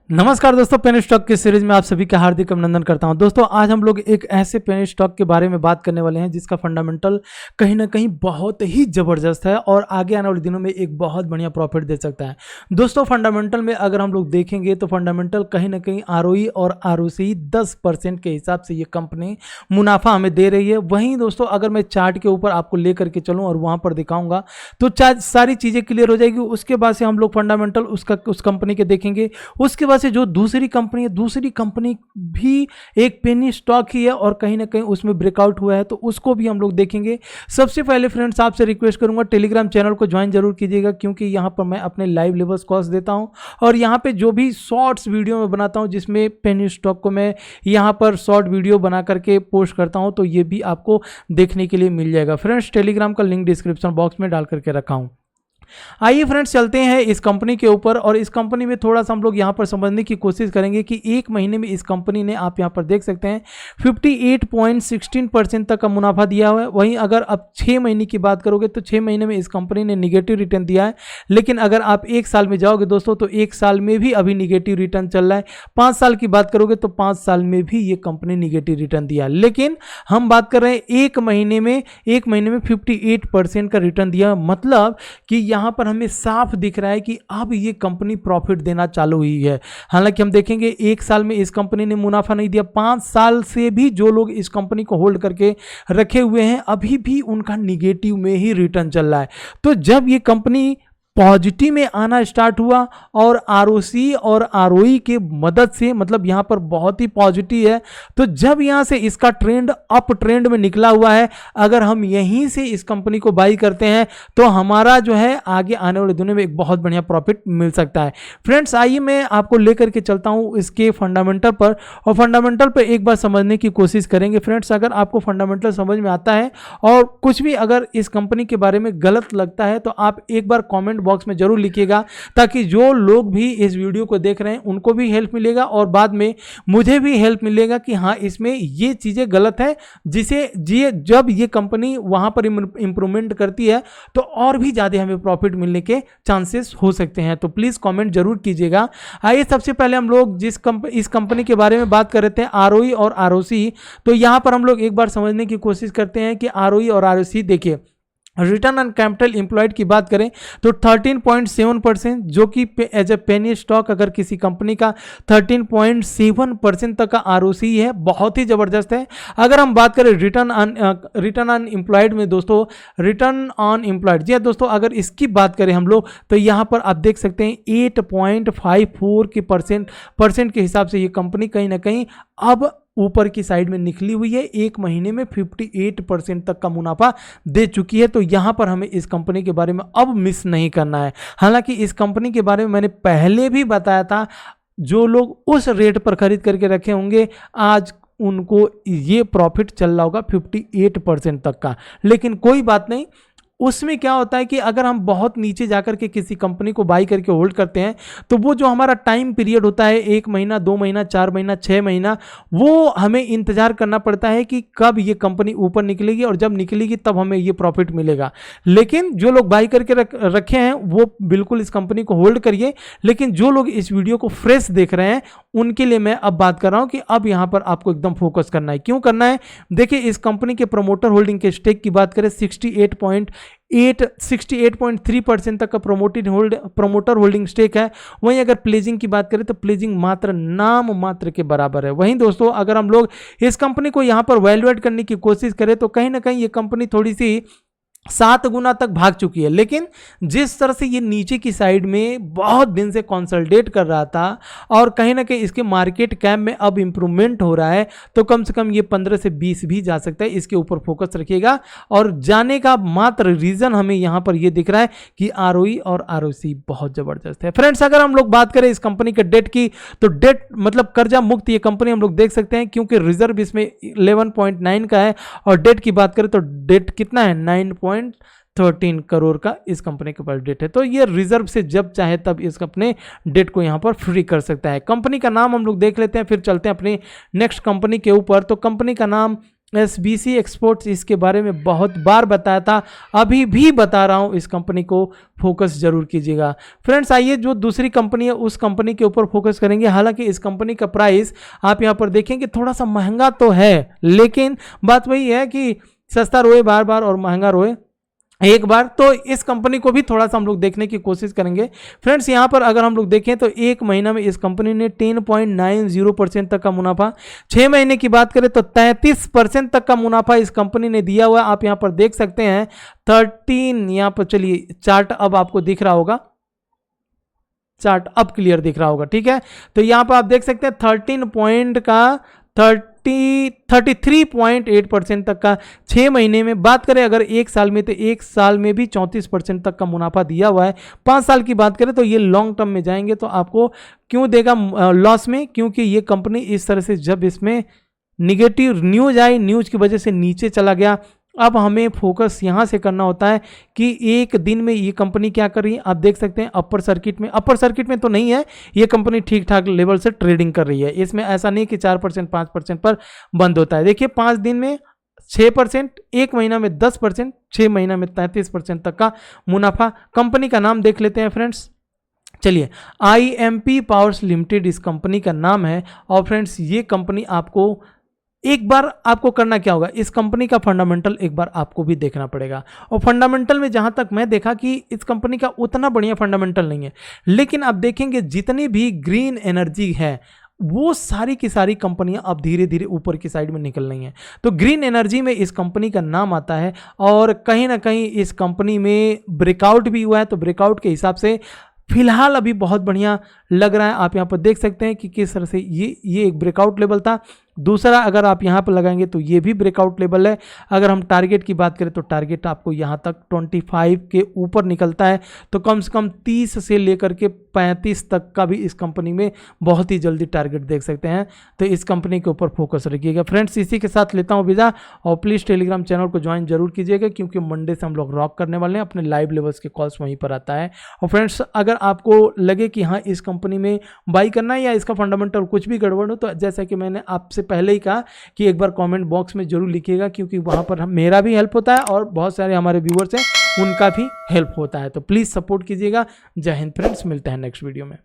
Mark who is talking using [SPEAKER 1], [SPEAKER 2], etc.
[SPEAKER 1] नमस्कार दोस्तों, penny stock की सीरीज में आप सभी का हार्दिक अभिनंदन करता हूं। दोस्तों आज हम लोग एक ऐसे पेनी स्टॉक के बारे में बात करने वाले हैं जिसका फंडामेंटल कहीं ना कहीं बहुत ही ज़बरदस्त है और आगे आने वाले दिनों में एक बहुत बढ़िया प्रॉफिट दे सकता है। दोस्तों फंडामेंटल में अगर हम लोग देखेंगे तो फंडामेंटल कहीं ना कहीं आरओई और आरओसी 10% के हिसाब से ये कंपनी मुनाफा हमें दे रही है। वहीं दोस्तों अगर मैं चार्ट के ऊपर आपको लेकर के चलूँ और वहाँ पर दिखाऊंगा तो सारी चीज़ें क्लियर हो जाएगी। उसके बाद से हम लोग फंडामेंटल उस कंपनी के देखेंगे। उसके से जो दूसरी कंपनी भी एक पेनी स्टॉक ही है और कहीं ना कहीं उसमें ब्रेकआउट हुआ है तो उसको भी हम लोग देखेंगे। सबसे पहले फ्रेंड्स आपसे रिक्वेस्ट करूंगा टेलीग्राम चैनल को ज्वाइन जरूर कीजिएगा, क्योंकि यहां पर मैं अपने लाइव लेवल्स कॉस्ट देता हूं और यहां पे जो भी शॉर्ट्स वीडियो में बनाता हूं जिसमें पेनी स्टॉक को मैं यहां पर शॉर्ट वीडियो बना करके पोस्ट करता हूं तो ये भी आपको देखने के लिए मिल जाएगा। फ्रेंड्स टेलीग्राम का लिंक डिस्क्रिप्शन बॉक्स में डाल करके रखा हूं। आइए फ्रेंड्स चलते हैं इस कंपनी के ऊपर और इस कंपनी में थोड़ा सा हम लोग यहाँ पर समझने की कोशिश करेंगे कि एक महीने में इस कंपनी ने, आप यहाँ पर देख सकते हैं 58.16% तक का मुनाफा दिया हुआ है। वहीं अगर आप 6 महीने की बात करोगे तो 6 महीने में इस कंपनी ने निगेटिव रिटर्न दिया है। लेकिन अगर आप एक साल में जाओगे दोस्तों तो एक साल में भी अभी निगेटिव रिटर्न चल रहा है। 5 साल की बात करोगे तो 5 साल में भी ये कंपनी निगेटिव रिटर्न दिया। लेकिन हम बात कर रहे हैं एक महीने में 58% का रिटर्न दिया। मतलब कि यहां पर हमें साफ दिख रहा है कि अब ये कंपनी प्रॉफिट देना चालू हुई है। हालांकि हम देखेंगे एक साल में इस कंपनी ने मुनाफा नहीं दिया। 5 साल से भी जो लोग इस कंपनी को होल्ड करके रखे हुए हैं अभी भी उनका निगेटिव में ही रिटर्न चल रहा है। तो जब ये कंपनी पॉजिटिव में आना स्टार्ट हुआ और आरओसी और आरओई के मदद से, मतलब यहां पर बहुत ही पॉजिटिव है, तो जब यहां से इसका ट्रेंड अप ट्रेंड में निकला हुआ है, अगर हम यहीं से इस कंपनी को बाई करते हैं तो हमारा जो है आगे आने वाले दिनों में एक बहुत बढ़िया प्रॉफिट मिल सकता है। फ्रेंड्स आइए मैं आपको लेकर के चलता हूं इसके फंडामेंटल पर और फंडामेंटल पर एक बार समझने की कोशिश करेंगे। फ्रेंड्स अगर आपको फंडामेंटल समझ में आता है और कुछ भी अगर इस कंपनी के बारे में गलत लगता है तो आप एक बार कॉमेंट बॉक्स में जरूर लिखिएगा, ताकि जो लोग भी इस वीडियो को देख रहे हैं उनको भी हेल्प मिलेगा और बाद में मुझे भी हेल्प मिलेगा कि हाँ इसमें ये चीजें गलत है, जिसे जब ये कंपनी वहां पर इंप्रूवमेंट करती है तो और भी ज्यादा हमें प्रॉफिट मिलने के चांसेस हो सकते हैं। तो प्लीज कमेंट जरूर कीजिएगा। आइए सबसे पहले हम लोग इस कंपनी के बारे में बात कर रहे थे आरओई और आरओसी, तो यहां पर हम लोग एक बार समझने की कोशिश करते हैं कि आरओई और आरओसी, देखिए रिटर्न ऑन कैपिटल एम्प्लॉयड की बात करें तो 13.7%, जो कि एज ए पेनी स्टॉक अगर किसी कंपनी का 13.7% तक का आरओसी है, बहुत ही जबरदस्त है। अगर हम बात करें रिटर्न ऑन एम्प्लॉयड में दोस्तों, रिटर्न ऑन एम्प्लॉयड, जी दोस्तों अगर इसकी बात करें हम लोग तो यहाँ पर आप देख सकते हैं 8.54 के परसेंट के हिसाब से ये कंपनी कहीं ना कहीं अब ऊपर की साइड में निकली हुई है। एक महीने में 58% तक का मुनाफा दे चुकी है। तो यहां पर हमें इस कंपनी के बारे में अब मिस नहीं करना है। हालांकि इस कंपनी के बारे में मैंने पहले भी बताया था, जो लोग उस रेट पर खरीद करके रखे होंगे आज उनको ये प्रॉफिट चल रहा होगा 58% तक का। लेकिन कोई बात नहीं, उसमें क्या होता है कि अगर हम बहुत नीचे जाकर के किसी कंपनी को बाई करके होल्ड करते हैं तो वो जो हमारा टाइम पीरियड होता है 1 महीना 2 महीना 4 महीना 6 महीना, वो हमें इंतजार करना पड़ता है कि कब ये कंपनी ऊपर निकलेगी और जब निकलेगी तब हमें ये प्रॉफिट मिलेगा। लेकिन जो लोग बाई करके रखे हैं वो बिल्कुल इस कंपनी को होल्ड करिए। लेकिन जो लोग इस वीडियो को फ्रेश देख रहे हैं उनके लिए मैं अब बात कर रहा हूं कि अब यहां पर आपको एकदम फोकस करना है। क्यों करना है? देखिए इस कंपनी के प्रमोटर होल्डिंग के स्टेक की बात करें 68.3% तक का प्रमोटर होल्डिंग स्टेक है। वहीं अगर प्लेजिंग की बात करें तो प्लेजिंग मात्र नाम मात्र के बराबर है। वहीं दोस्तों अगर हम लोग इस कंपनी को यहां पर वैल्यूएट करने की कोशिश करें तो कहीं ना कहीं ये कंपनी थोड़ी सी 7 गुना तक भाग चुकी है। लेकिन जिस तरह से ये नीचे की साइड में बहुत दिन से कंसोलिडेट कर रहा था और कहीं ना कहीं इसके मार्केट कैप में अब इंप्रूवमेंट हो रहा है, तो कम से कम ये 15 से 20 भी जा सकता है। इसके ऊपर फोकस रखिएगा और जाने का मात्र रीजन हमें यहां पर ये दिख रहा है कि आरओई और आरओसी बहुत जबरदस्त है। फ्रेंड्स अगर हम लोग बात करें इस कंपनी के डेट की तो डेट मतलब कर्जा मुक्त ये कंपनी हम लोग देख सकते हैं, क्योंकि रिजर्व इसमें 11.9 का है और डेट की बात करें तो डेट कितना है 9.13 करोड़ का इस कंपनी के पास डेट है। तो ये रिजर्व से जब चाहे तब इस अपने डेट को यहां पर फ्री कर सकता है। कंपनी का नाम हम लोग देख लेते हैं, फिर चलते हैं अपनी नेक्स्ट कंपनी के ऊपर। तो कंपनी का नाम SBC एक्सपोर्ट्स, इसके बारे में बहुत बार बताया था, अभी भी बता रहा हूं, इस कंपनी को फोकस जरूर कीजिएगा। फ्रेंड्स आइए जो दूसरी कंपनी है उस कंपनी के ऊपर फोकस करेंगे। हालांकि इस कंपनी का प्राइस आप यहां पर देखेंगे थोड़ा सा महंगा तो है, लेकिन बात वही है कि सस्ता रोए बार बार और महंगा रोए एक बार, तो इस कंपनी को भी थोड़ा सा हम लोग देखने की कोशिश करेंगे। फ्रेंड्स यहां पर अगर हम लोग देखें तो एक महीना में इस कंपनी ने 10.90% तक का मुनाफा, 6 महीने की बात करें तो 33% तक का मुनाफा इस कंपनी ने दिया हुआ है। आप यहां पर देख सकते हैं 13, यहां पर चलिए चार्ट अब आपको दिख रहा होगा, चार्ट अब क्लियर दिख रहा होगा, ठीक है। तो यहां पर आप देख सकते हैं 13 पॉइंट का 33.8% तक का 6 महीने में। बात करें अगर एक साल में तो एक साल में भी 34% तक का मुनाफा दिया हुआ है। 5 साल की बात करें तो ये लॉन्ग टर्म में जाएंगे तो आपको क्यों देगा लॉस में, क्योंकि ये कंपनी इस तरह से जब इसमें निगेटिव न्यूज आई, न्यूज की वजह से नीचे चला गया। अब हमें फोकस यहां से करना होता है कि एक दिन में ये कंपनी क्या कर रही है। आप देख सकते हैं अपर सर्किट में तो नहीं है, ये कंपनी ठीक ठाक लेवल से ट्रेडिंग कर रही है। इसमें ऐसा नहीं कि 4% 5% पर बंद होता है। देखिए 5 दिन में 6%, एक महीना में 10%, 6 महीना में 33% तक का मुनाफा। कंपनी का नाम देख लेते हैं फ्रेंड्स, चलिए IMP पावर्स लिमिटेड इस कंपनी का नाम है। और फ्रेंड्स ये कंपनी आपको एक बार आपको करना क्या होगा, इस कंपनी का फंडामेंटल एक बार आपको भी देखना पड़ेगा। और फंडामेंटल में जहां तक मैं देखा कि इस कंपनी का उतना बढ़िया फंडामेंटल नहीं है, लेकिन आप देखेंगे जितनी भी ग्रीन एनर्जी है वो सारी की सारी कंपनियां अब धीरे धीरे ऊपर की साइड में निकल रही हैं। तो ग्रीन एनर्जी में इस कंपनी का नाम आता है और कहीं ना कहीं इस कंपनी में ब्रेकआउट भी हुआ है। तो ब्रेकआउट के हिसाब से फिलहाल अभी बहुत बढ़िया लग रहा है। आप यहाँ पर देख सकते हैं कि किस तरह से ये एक ब्रेकआउट लेवल था। दूसरा अगर आप यहाँ पर लगाएंगे तो ये भी ब्रेकआउट लेवल है। अगर हम टारगेट की बात करें तो टारगेट आपको यहाँ तक 25 के ऊपर निकलता है, तो कम से कम 30 से लेकर के 35 तक का भी इस कंपनी में बहुत ही जल्दी टारगेट देख सकते हैं। तो इस कंपनी के ऊपर फोकस रखिएगा। फ्रेंड्स इसी के साथ लेता हूँ विदा, और प्लीज़ टेलीग्राम चैनल को ज्वाइन जरूर कीजिएगा, क्योंकि मंडे से हम लोग रॉक करने वाले हैं। अपने लाइव लेवल्स के कॉल्स वहीं पर आता है। और फ्रेंड्स अगर आपको लगे कि हाँ इस कंपनी में बाई करना है या इसका फंडामेंटल कुछ भी गड़बड़ हो, तो जैसा कि मैंने आपसे पहले ही कहा कि एक बार कमेंट बॉक्स में जरूर लिखिएगा, क्योंकि वहां पर मेरा भी हेल्प होता है और बहुत सारे हमारे व्यूअर्स हैं उनका भी हेल्प होता है। तो प्लीज़ सपोर्ट कीजिएगा। जय हिंद फ्रेंड्स, मिलते हैं नेक्स्ट वीडियो में।